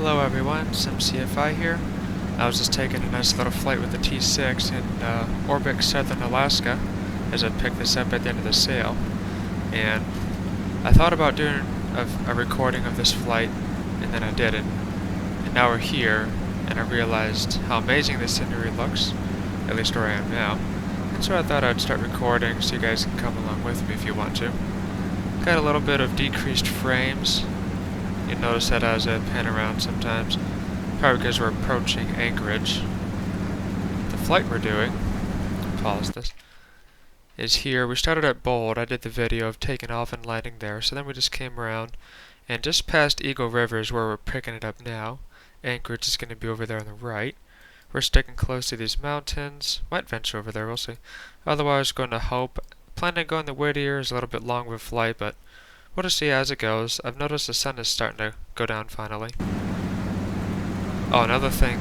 Hello everyone, it's MCFI here. I was just taking a nice little flight with the T-6 in ORBX Southern Alaska as I picked this up at the end of the sail. And I thought about doing a recording of this flight, and then I didn't. And now we're here, and I realized how amazing this scenery looks, at least where I am now. And so I thought I'd start recording so you guys can come along with me if you want to. Got a little bit of decreased frames. You notice that as I pan around sometimes, probably because we're approaching Anchorage. The flight we're doing, pause this, is here. We started at Bold. I did the video of taking off and landing there, so then we just came around and just past Eagle River is where we're picking it up now. Anchorage is going to be over there on the right. We're sticking close to these mountains. Might venture over there, we'll see. Otherwise, going to Hope. Planning on going to Whittier. Is a little bit long of a flight, but we'll just see as it goes. I've noticed the sun is starting to go down finally. Oh, another thing.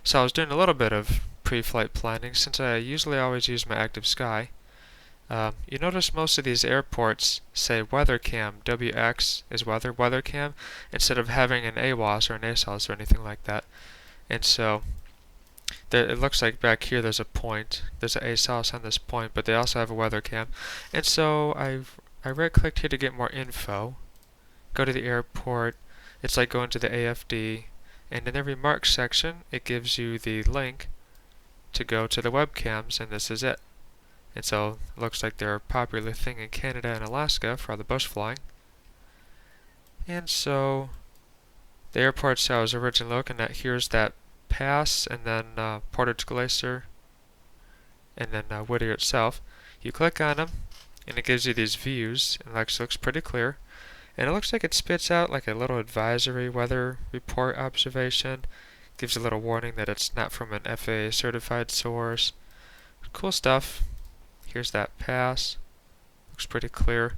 So I was doing a little bit of pre-flight planning since I usually always use my active sky. You notice most of these airports say weather cam, WX is weather cam, instead of having an AWOS or an ASOS or anything like that. And so it looks like back here there's a point. There's an ASOS on this point, but they also have a weather cam. And so I right-clicked here to get more info. Go to the airport. It's like going to the AFD. And in every mark section, it gives you the link to go to the webcams, and this is it. And so it looks like they're a popular thing in Canada and Alaska for all the bush flying. And so the airports I was originally looking at, here's that pass, and then Portage Glacier, and then Whittier itself. You click on them, and it gives you these views, and it looks pretty clear. And it looks like it spits out like a little advisory weather report observation. Gives a little warning that it's not from an FAA certified source. Cool stuff. Here's that pass. Looks pretty clear.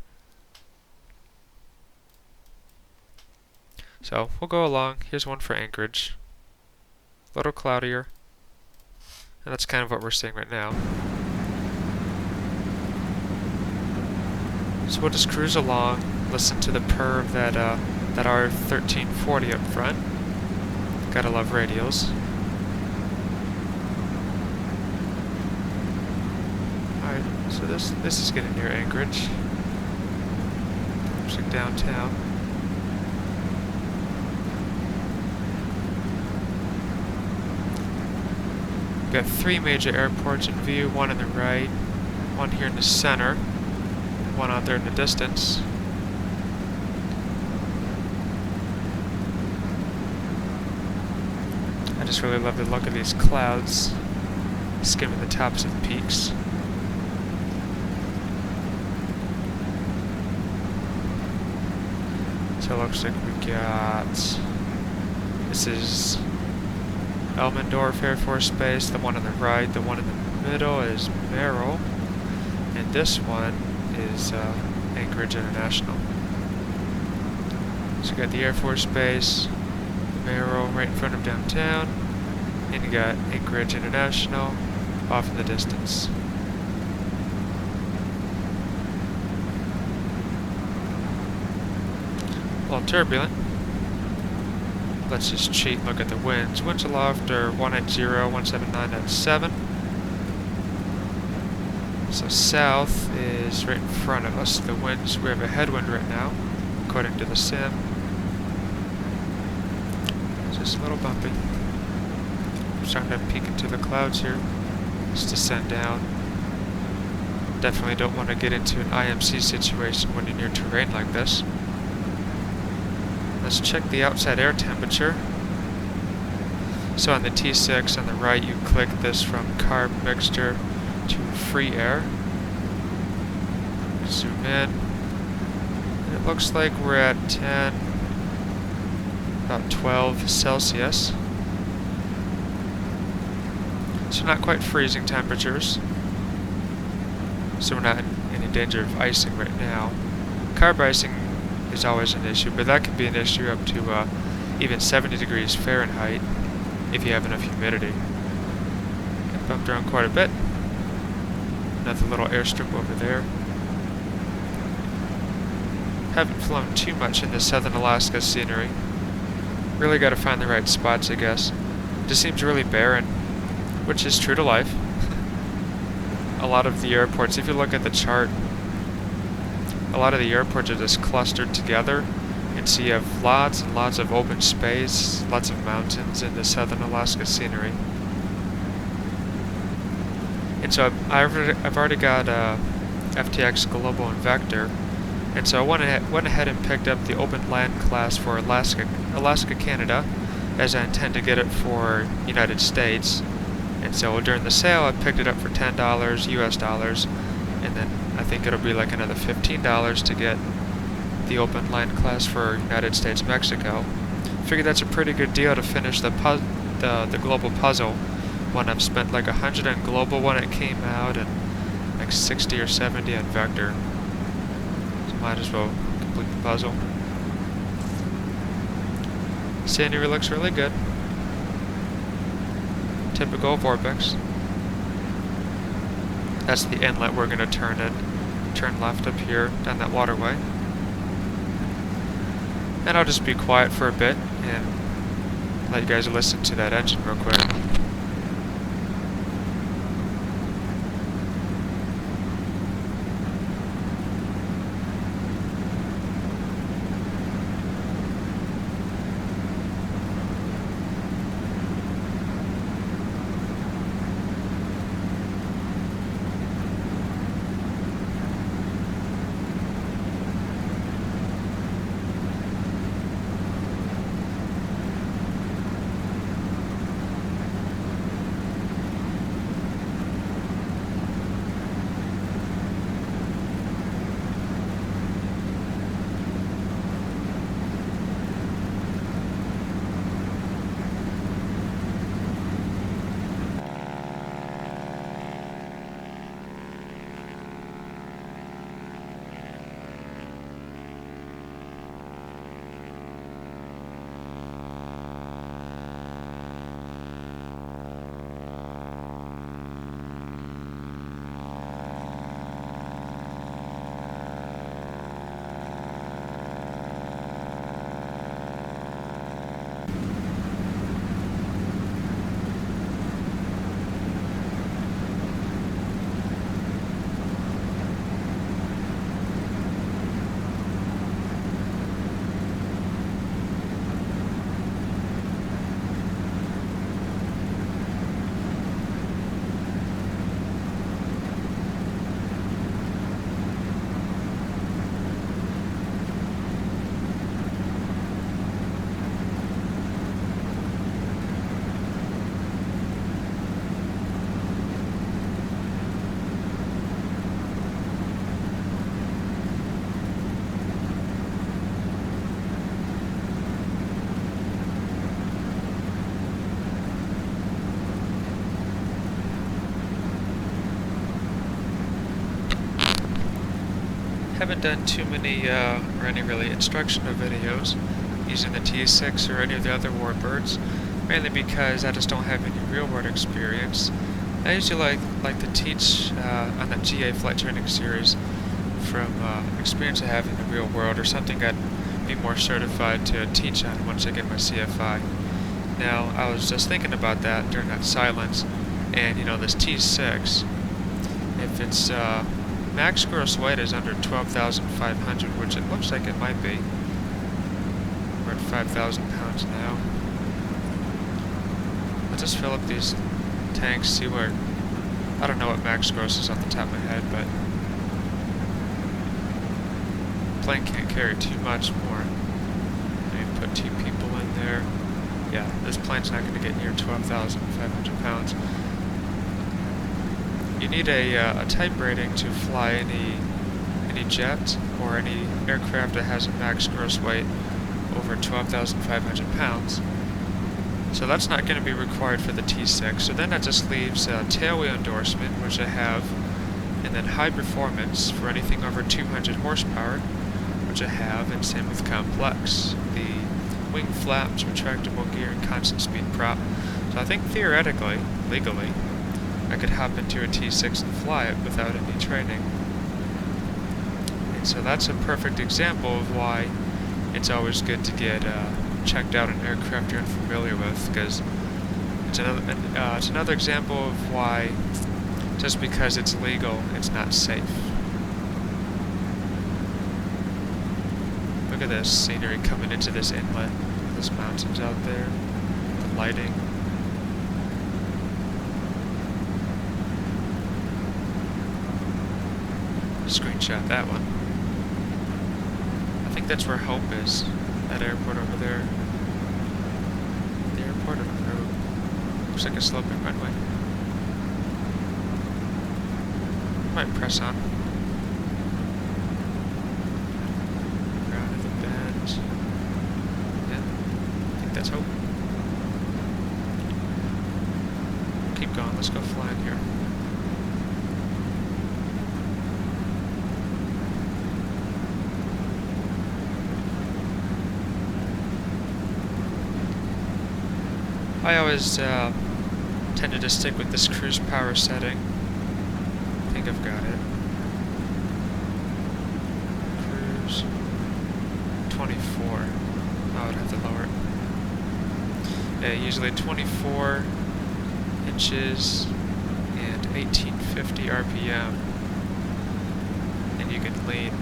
So we'll go along. Here's one for Anchorage. A little cloudier. And that's kind of what we're seeing right now. So we'll just cruise along. Listen to the purr of that R-1340 up front. Gotta love radials. Alright, so this is getting near Anchorage. Looks like downtown. Got three major airports in view, one on the right, one here in the center, one out there in the distance. I just really love the look of these clouds skimming the tops of the peaks. So it looks like we got, this is Elmendorf Air Force Base, the one on the right, the one in the middle is Merrill, and this one is Anchorage International. So you got the Air Force Base, Merrill right in front of downtown, and you got Anchorage International off in the distance. A little turbulent. Let's just cheat and look at the winds. Winds aloft are 190, 179 at 7. So south is right in front of us. The winds, we have a headwind right now, according to the sim. Just a little bumpy. I'm starting to peek into the clouds here. Just descend down. Definitely don't want to get into an IMC situation when you're near terrain like this. Let's check the outside air temperature. So on the T-6 on the right, you click this from carb mixture to free air. Zoom in. And it looks like we're at 10. About 12 Celsius. So not quite freezing temperatures. So we're not in any danger of icing right now. Carb icing is always an issue, but that can be an issue up to even 70 degrees Fahrenheit if you have enough humidity. Got bumped around quite a bit. Another little airstrip over there. Haven't flown too much in the southern Alaska scenery. Really got to find the right spots, I guess. Just seems really barren, which is true to life. A lot of the airports, if you look at the chart, a lot of the airports are just clustered together, and so you have lots and lots of open space, lots of mountains in the southern Alaska scenery. And so I've already got FTX Global and Vector, and so I went ahead and picked up the open land class for Alaska, Canada, as I intend to get it for United States. And so during the sale, I picked it up for $10 US dollars, and then I think it'll be like another $15 to get the open land class for United States, Mexico. Figured that's a pretty good deal to finish the global puzzle when I've spent like 100 on global when it came out and like 60 or 70 on Vector. So might as well complete the puzzle. Scenery looks really good. Typical of ORBX. That's the inlet we're going to turn in. Turn left up here down that waterway. And I'll just be quiet for a bit and let you guys listen to that engine real quick. Haven't done too many or any really instructional videos using the T-6 or any of the other warbirds, mainly because I just don't have any real-world experience. I usually like to teach on the GA flight training series from experience I have in the real world, or something I'd be more certified to teach on once I get my CFI. Now, I was just thinking about that during that silence, and you know, this T-6, if it's max gross weight is under 12,500, which it looks like it might be. We're at 5,000 pounds now. Let's just fill up these tanks, see where... I don't know what max gross is off the top of my head, but... plane can't carry too much more. Maybe put 2 people in there. Yeah, this plane's not going to get near 12,500 pounds. You need a type rating to fly any jet or any aircraft that has a max gross weight over 12,500 pounds. So that's not going to be required for the T-6. So then that just leaves tailwheel endorsement, which I have, and then high performance for anything over 200 horsepower, which I have, and same with complex. The wing flaps, retractable gear, and constant speed prop. So I think theoretically, legally, I could hop into a T-6 and fly it without any training. And so that's a perfect example of why it's always good to get checked out an aircraft you're unfamiliar with, because it's another example of why just because it's legal, it's not safe. Look at this scenery coming into this inlet. There's mountains out there, the lighting. Screenshot that one. I think that's where Hope is. That airport over there. The airport or the road? Looks like a sloping runway. Might press on. Around the bend. Yeah, I think that's Hope. Keep going, let's go flying here. I always tended to stick with this cruise power setting. I think I've got it. Cruise 24. I would have to lower it. Yeah, usually 24 inches and 1850 RPM. And you can lean.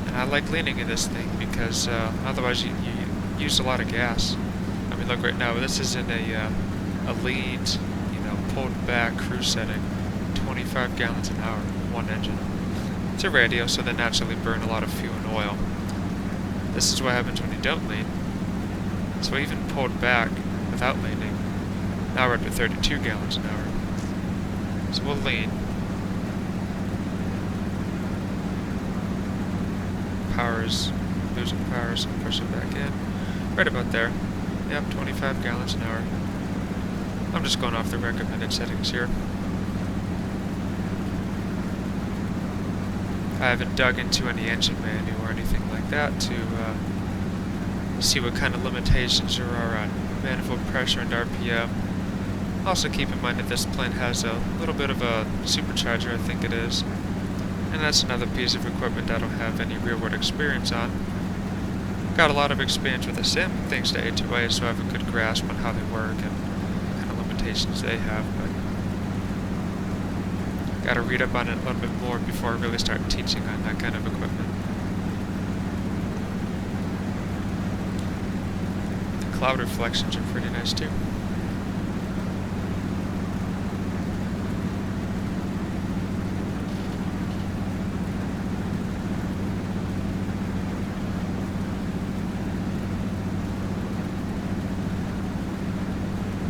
And I like leaning in this thing because otherwise you use a lot of gas. I mean, look right now, this is in a lead, pulled back cruise setting, 25 gallons an hour, one engine. It's a radial, so they naturally burn a lot of fuel and oil. This is what happens when you don't lean. So even pulled back without leaning, now we're up to 32 gallons an hour. So we'll lean. Power's losing power, so push it back in. Right about there. Yep, 25 gallons an hour. I'm just going off the recommended settings here. I haven't dug into any engine manual or anything like that to see what kind of limitations there are on manifold pressure and RPM. Also keep in mind that this plane has a little bit of a supercharger, I think it is. And that's another piece of equipment I don't have any real-world experience on. Got a lot of experience with the sim, thanks to A2A, so I have a good grasp on how they work and what kind of limitations they have, but gotta read up on it a little bit more before I really start teaching on that kind of equipment. The cloud reflections are pretty nice too.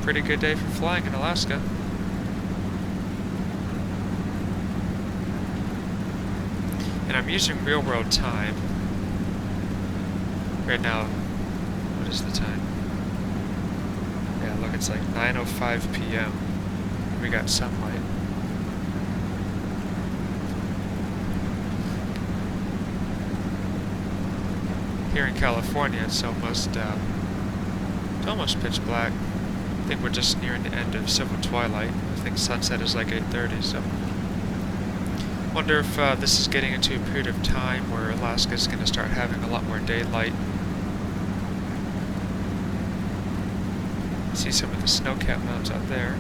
Pretty good day for flying in Alaska. And I'm using real world time. Right now, what is the time? Yeah, look, it's like 9:05 p.m. We got sunlight. Here in California, it's almost pitch black. I think we're just nearing the end of civil twilight. I think sunset is like 8:30, so wonder if this is getting into a period of time where Alaska's going to start having a lot more daylight. See some of the snow-capped mountains out there.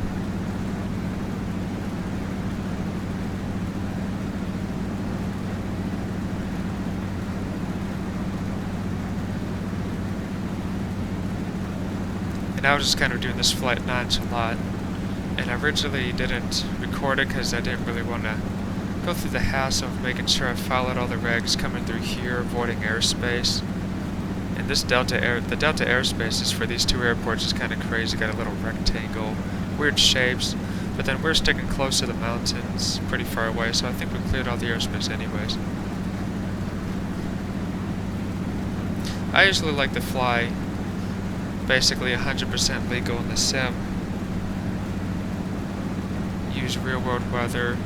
And I was just kind of doing this flight nonchalant, and I originally didn't record it because I didn't really want to go through the hassle of making sure I followed all the regs coming through here, avoiding airspace. And this the Delta airspace is for these two airports is kind of crazy. Got a little rectangle, weird shapes, but then we're sticking close to the mountains, pretty far away, so I think we cleared all the airspace anyways. I usually like to fly basically 100% legal in the sim. Use real world weather,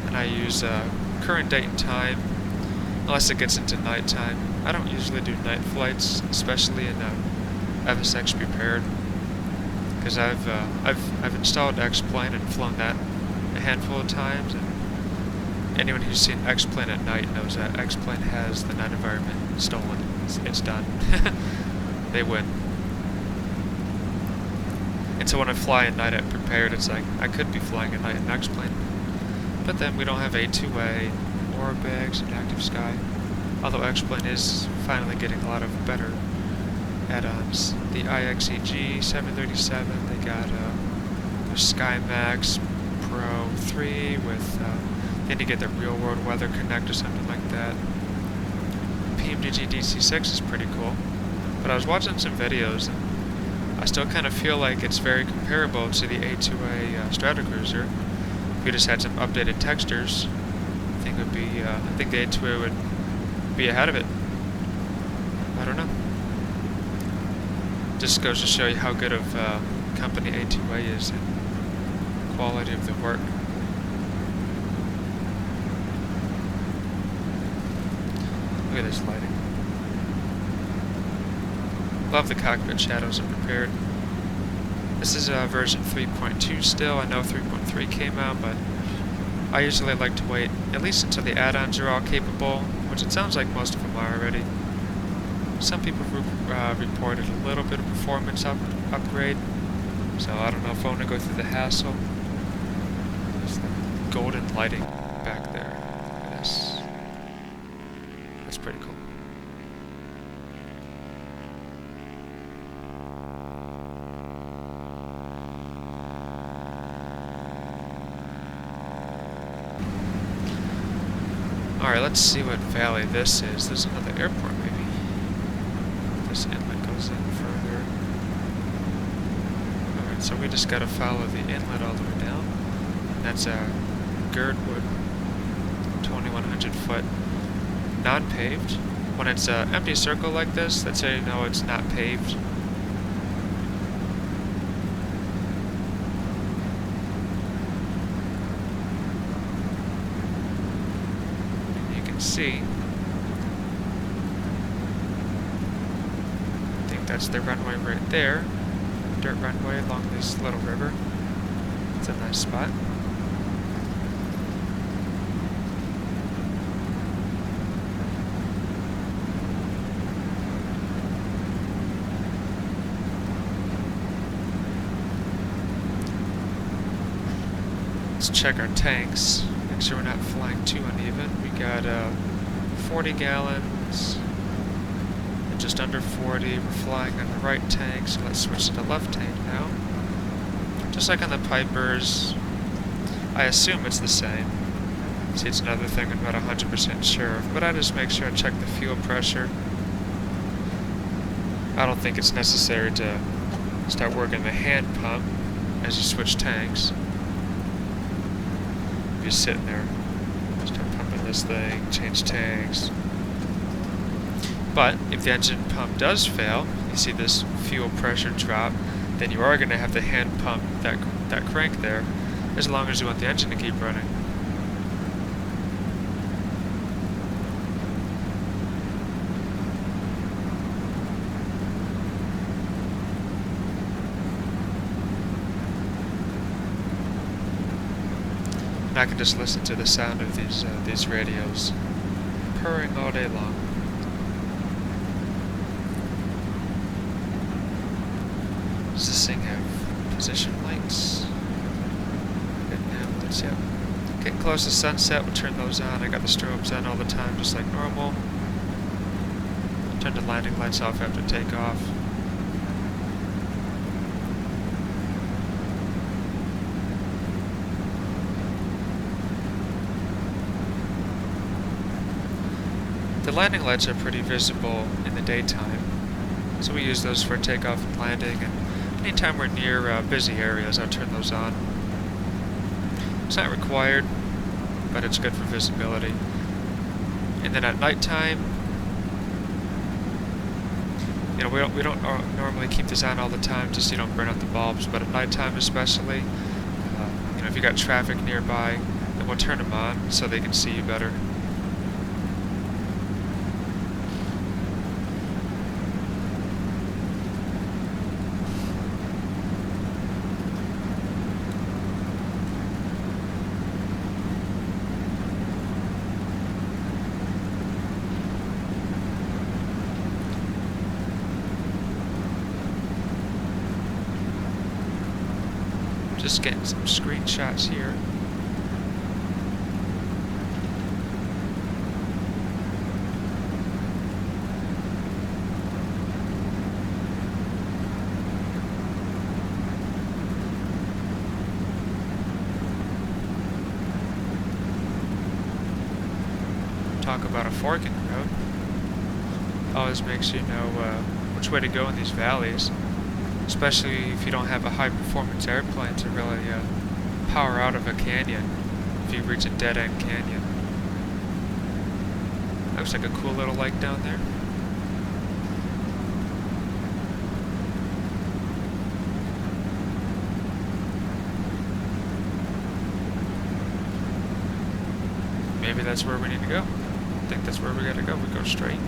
and I use current date and time, unless it gets into nighttime. I don't usually do night flights, especially in FSX Prepared, because I've installed X-Plane and flown that a handful of times, and anyone who's seen X-Plane at night knows that X-Plane has the night environment stolen. It's done. They win. And so when I fly at night, I'm prepared. It's like, I could be flying at night in an X-plane. But then we don't have A2A, ORBX, and active sky. Although X-plane is finally getting a lot of better add-ons. The IXEG 737, they got their SkyMax Pro 3 with, they need to get the real-world weather connect or something like that. PMDG DC-6 is pretty cool. But I was watching some videos, and I still kind of feel like it's very comparable to the A2A Stratocruiser. If we just had some updated textures, I think the A2A would be ahead of it. I don't know. Just goes to show you how good of company A2A is and quality of the work. Look at this lighting. Love the cockpit shadows I'm prepared. This is version 3.2 still. I know 3.3 came out, but I usually like to wait at least until the add-ons are all capable, which it sounds like most of them are already. Some people reported a little bit of performance upgrade, so I don't know if I want to go through the hassle. There's the golden lighting back there. Yes. That's pretty cool. Alright, let's see what valley this is. There's another airport, maybe. This inlet goes in further. Alright, so we just gotta follow the inlet all the way down. That's a Girdwood 2100 foot non-paved. When it's an empty circle like this, that's how you know it's not paved. See, I think that's the runway right there. Dirt runway along this little river. It's a nice spot. Let's check our tanks. Make sure we're not flying too uneven. We got 40 gallons, and just under 40. We're flying on the right tank, so let's switch to the left tank now. Just like on the Pipers, I assume it's the same. See, it's another thing I'm not 100% sure of, but I just make sure I check the fuel pressure. I don't think it's necessary to start working the hand pump as you switch tanks. You're sitting there, start pumping this thing, change tanks. But if the engine pump does fail, you see this fuel pressure drop, then you are going to have to hand pump that crank there, as long as you want the engine to keep running. I can just listen to the sound of these radios purring all day long. Does this thing have position lights? Lights, yeah. Getting close to sunset, we'll turn those on. I got the strobes on all the time, just like normal. Turn the landing lights off after takeoff. The landing lights are pretty visible in the daytime, so we use those for takeoff and landing, and anytime we're near busy areas, I'll turn those on. It's not required, but it's good for visibility. And then at nighttime, you know, we don't normally keep this on all the time, just so you don't burn out the bulbs, but at nighttime especially, you know, if you got traffic nearby, then we'll turn them on so they can see you better. Just getting some screenshots here. Talk about a forking road. Always makes you know which way to go in these valleys, especially if you don't have a high-performance airplane to really power out of a canyon if you reach a dead-end canyon. Looks like a cool little lake down there. Maybe that's where we need to go. I think that's where we gotta go. We go straight.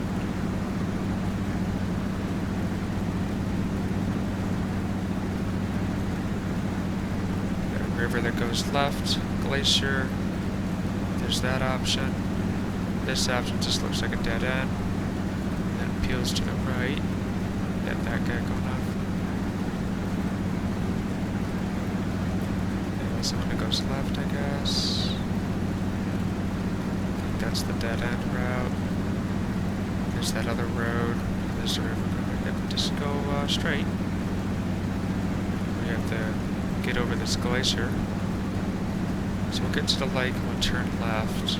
Got a river that goes left, glacier. There's that option. This option just looks like a dead end. Then peels to the right. Got that guy going off. There's one that goes left, I guess. That's the dead end route. There's that other road. There's the river going. Yep, just go straight. We have to get over this glacier. So we'll get to the lake and we'll turn left.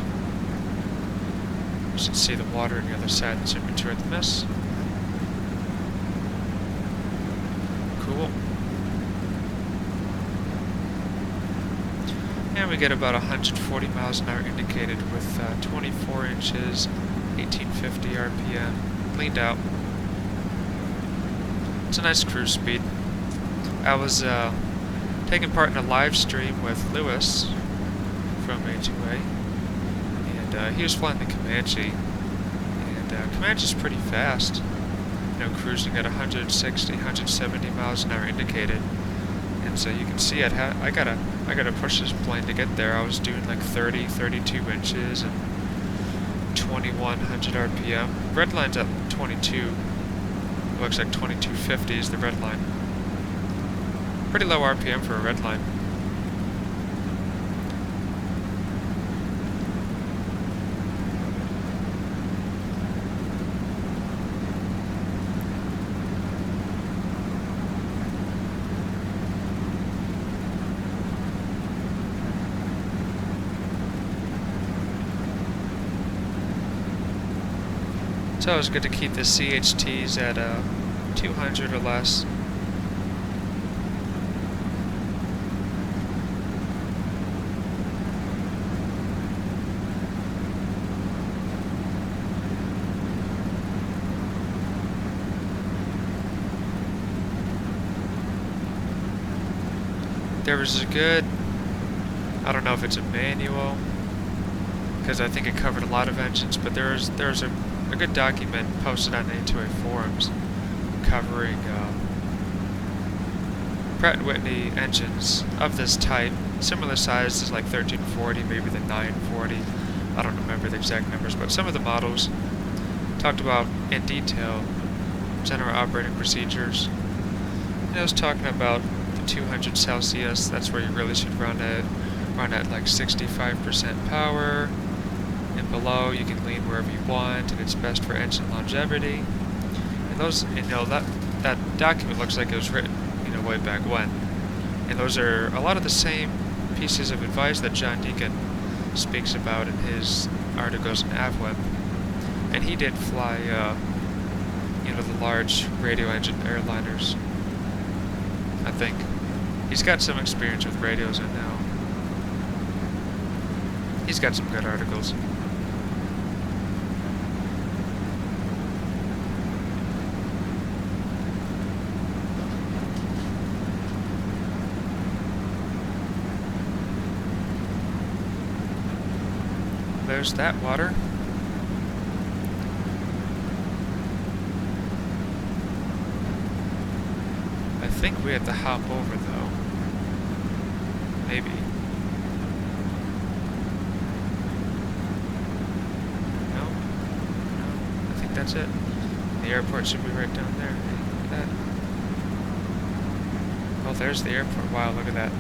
You should see the water on the other side that's in between the mist. Cool. And we get about 140 miles an hour indicated with 24 inches, 1850 RPM, cleaned out. It's a nice cruise speed. I was taking part in a live stream with Lewis from A2A, and he was flying the Comanche, and Comanche's pretty fast, you know, cruising at 160, 170 miles an hour indicated. And so you can see I gotta push this plane to get there. I was doing like 30, 32 inches and 2100 RPM. Red line's at 22. Looks like 2250 is the red line. Pretty low RPM for a red line. It's always good to keep the CHTs at 200 or less. There was a good, I don't know if it's a manual, because I think it covered a lot of engines, but there's a good document posted on A2A forums covering Pratt Whitney engines of this type, similar sizes like 1340, maybe the 940. I don't remember the exact numbers, but some of the models talked about in detail general operating procedures. And I was talking about the 200 Celsius. That's where you really should run at like 65% power. And below, you can lean wherever you want, and it's best for engine longevity. And those, you know, that document looks like it was written, you know, way back when. And those are a lot of the same pieces of advice that John Deacon speaks about in his articles in AvWeb. And he did fly, you know, the large radio engine airliners. I think he's got some experience with radios, I know. He's got some good articles. There's that water. I think we have to hop over though. Maybe. No? No? I think that's it. The airport should be right down there. Look at that. Oh, there's the airport. Wow, look at that.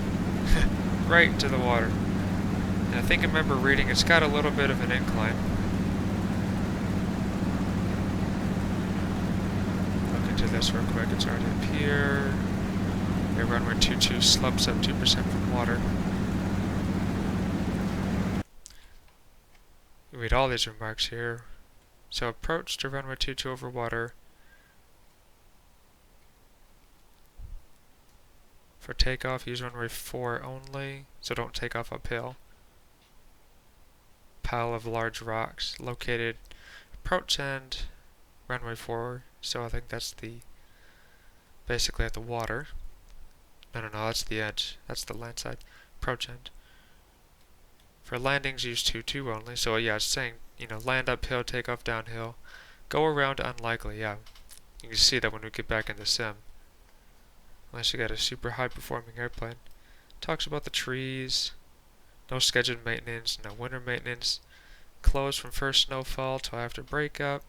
right into the water. And I think I remember reading it's got a little bit of an incline. Look into this real quick. It's already up here. Yeah, runway 22 slopes up 2% from water. Read all these remarks here. So approach to runway 22 over water. For takeoff, use runway 4 only, so don't take off uphill. Pile of large rocks located approach end runway 4, so I think that's the basically at the water. No, that's the edge. That's the land side. Approach end. For landings, use 2-2 only. So yeah, it's saying, you know, land uphill, take off downhill. Go around unlikely, yeah. You can see that when we get back in the sim. Unless you got a super high performing airplane. Talks about the trees. No scheduled maintenance, no winter maintenance. Closed from first snowfall till after breakup.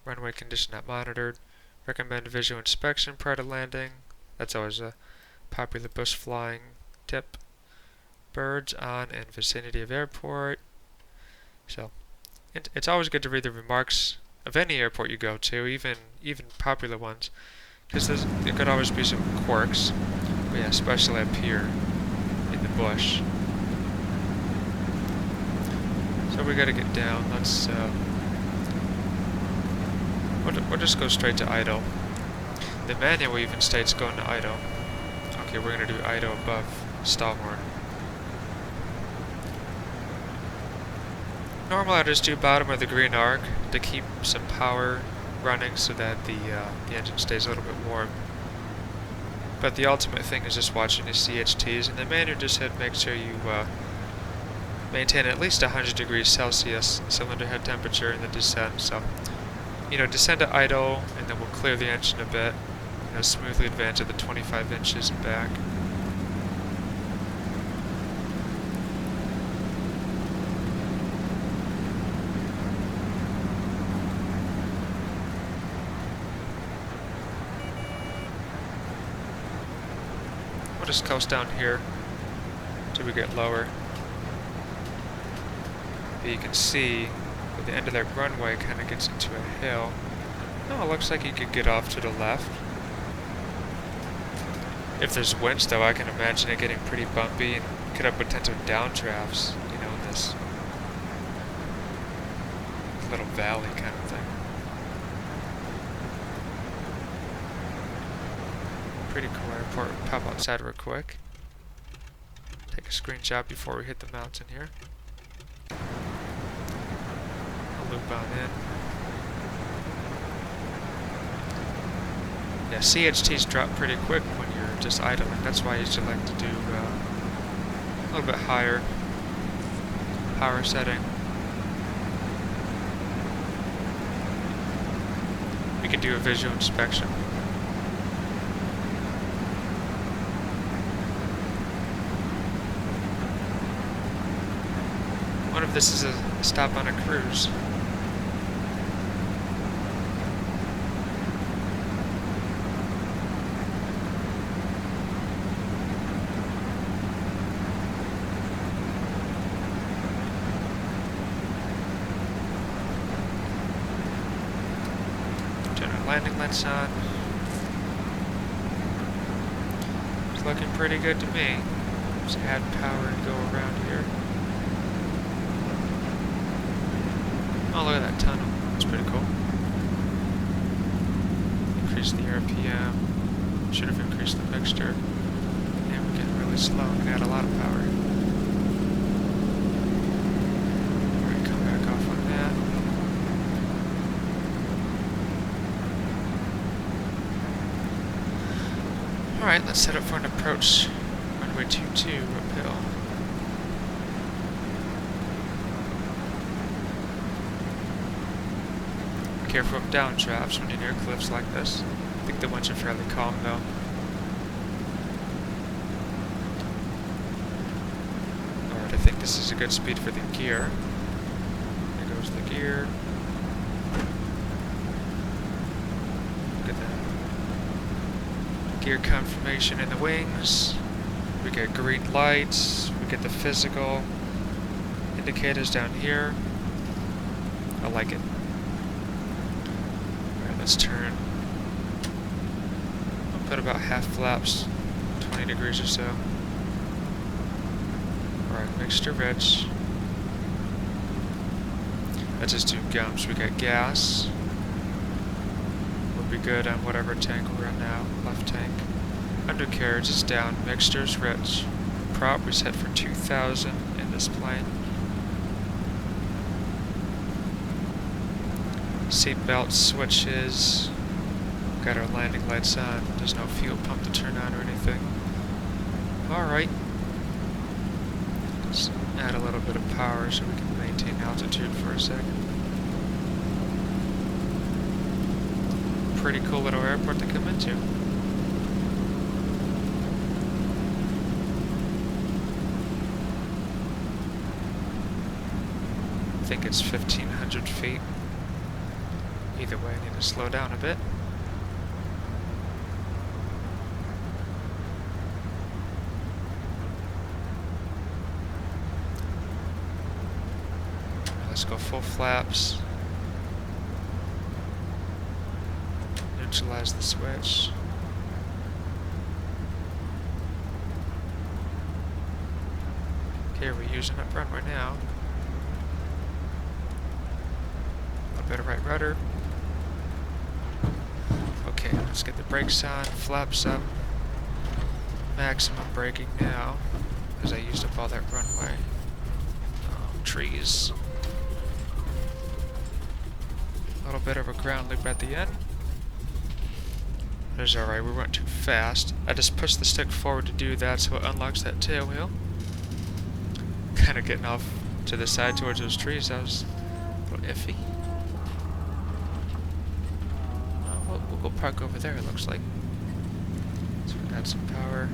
Runway condition not monitored. Recommend visual inspection prior to landing. That's always a popular bush flying tip. Birds on and vicinity of airport. So, it's always good to read the remarks of any airport you go to, even popular ones, because there could always be some quirks. But yeah, especially up here in the bush. So we gotta get down. Let's we'll just go straight to idle. The manual even states going to idle. Okay, we're gonna do idle above stall horn. Normally I just do bottom of the green arc to keep some power running so that the engine stays a little bit warm. But the ultimate thing is just watching the CHTs, and the manual just said make sure you maintain at least 100 degrees Celsius cylinder head temperature in the descent. So, you know, descend to idle, and then we'll clear the engine a bit. You know, smoothly advance to the 25 inches and back. We'll just coast down here till we get lower. But you can see at the end of that runway kind of gets into a hill. Oh, it looks like you could get off to the left. If there's winds, though, I can imagine it getting pretty bumpy and could have potential downdrafts, you know, in this little valley kind of thing. Pretty cool airport. Pop outside real quick. Take a screenshot before we hit the mountain here. I'll loop on in. Yeah, CHTs drop pretty quick when you're just idling. That's why I usually like to do a little bit higher power setting. We can do a visual inspection. What if this is a stop on a cruise? Turn our landing lights on. It's looking pretty good to me. Just add power and go around here. Oh, look at that tunnel. That's pretty cool. Increase the RPM. Should have increased the mixture. And we're getting really slow and add a lot of power. Alright, come back off on that. Alright, let's set up for an approach. Runway 22 uphill. Careful of downdrafts when you're near cliffs like this. I think the winds are fairly calm though. Alright, I think this is a good speed for the gear. There goes the gear. Look at that. gear confirmation in the wings. We get green lights. We get the physical indicators down here. I like it. Alright, let's turn. I'll put about half flaps, 20 degrees or so. Alright, mixture rich. Let's just do gums. We got gas. We'll be good on whatever tank we're in now. Left tank. Undercarriage is down. Mixture's rich. Prop we set for 2,000 in this plane. Seatbelt switches. Got our landing lights on. There's no fuel pump to turn on or anything. Alright. Let's add a little bit of power so we can maintain altitude for a second. Pretty cool little airport to come into. I think it's 1,500 feet. Either way, I need to slow down a bit. Let's go full flaps. Neutralize the switch. Okay, we're using up runway now. A little bit of right rudder. Okay, let's get the brakes on, flaps up. Maximum braking now, because I used up all that runway. Trees. A little bit of a ground loop at the end. That's alright, we went too fast. I just pushed the stick forward to do that so it unlocks that tail wheel. Kind of getting off to the side towards those trees, that was a little iffy. We'll go park over there, it looks like. So we got some power.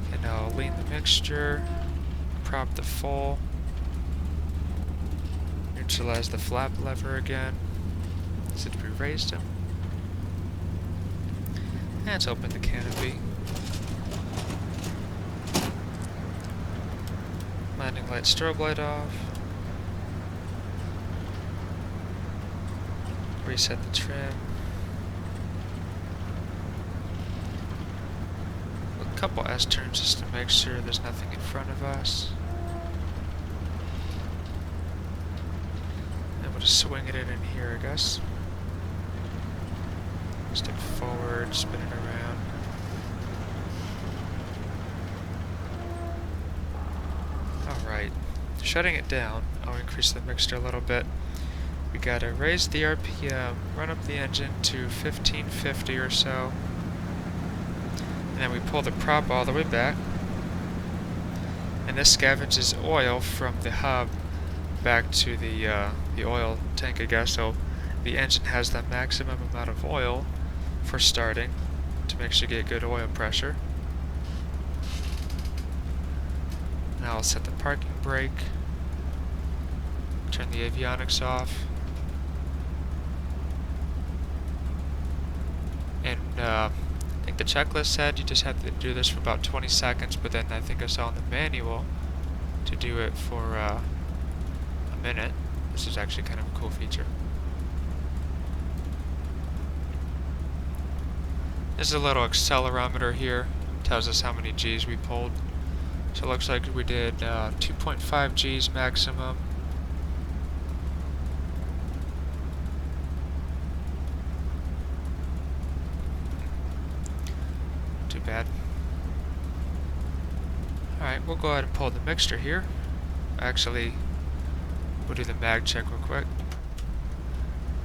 Okay, now lean the mixture. Prop the full. Neutralize the flap lever again. Since we raised him. And let's open the canopy. Landing light, strobe light off. Reset the trim. A couple S turns just to make sure there's nothing in front of us. And we'll just swing it in here, I guess. Stick forward, spin it around. Alright, shutting it down, I'll increase the mixture a little bit. We gotta raise the RPM, run up the engine to 1550 or so. And then we pull the prop all the way back. And this scavenges oil from the hub back to the oil tank, I guess. So the engine has the maximum amount of oil for starting to make sure you get good oil pressure. Now I'll set the parking brake, turn the avionics off, and I think the checklist said you just have to do this for about 20 seconds, but then I think I saw in the manual to do it for a minute. This is actually kind of a cool feature. There's a little accelerometer here, tells us how many G's we pulled. So it looks like we did 2.5 G's maximum. Too bad. Alright, we'll go ahead and pull the mixture here. Actually, we'll do the mag check real quick.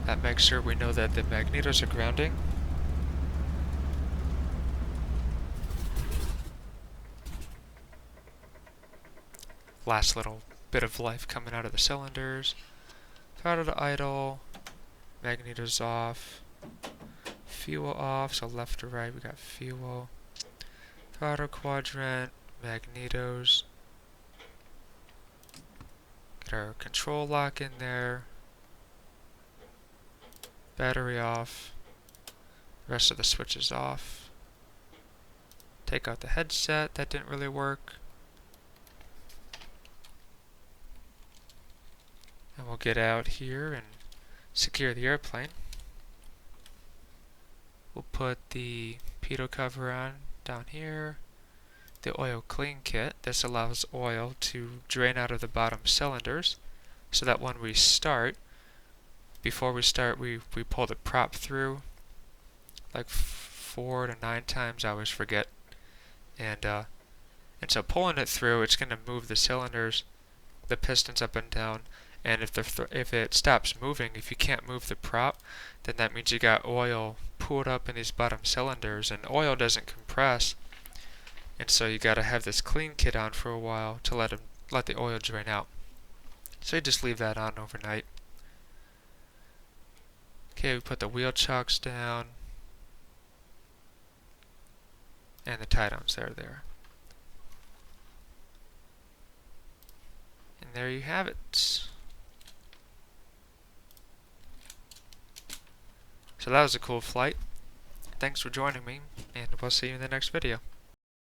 That makes sure we know that the magnetos are grounding. Last little bit of life coming out of the cylinders. Throttle to idle. Magnetos off. Fuel off, so left to right we got fuel. Throttle quadrant. Magnetos. Get our control lock in there. Battery off. Rest of the switches off. Take out the headset. That didn't really work. And we'll get out here and secure the airplane. We'll put the pitot cover on down here. The oil clean kit. This allows oil to drain out of the bottom cylinders so that when we start, before we start, we pull the prop through like 4 to 9 times. I always forget. And so pulling it through, it's going to move the cylinders, the pistons up and down. And if it stops moving, if you can't move the prop, then that means you got oil pooled up in these bottom cylinders, and oil doesn't compress. And so you got to have this clean kit on for a while to let the oil drain out. So you just leave that on overnight. Okay, we put the wheel chocks down, and the tie downs there. And there you have it. So that was a cool flight. Thanks for joining me, and we'll see you in the next video.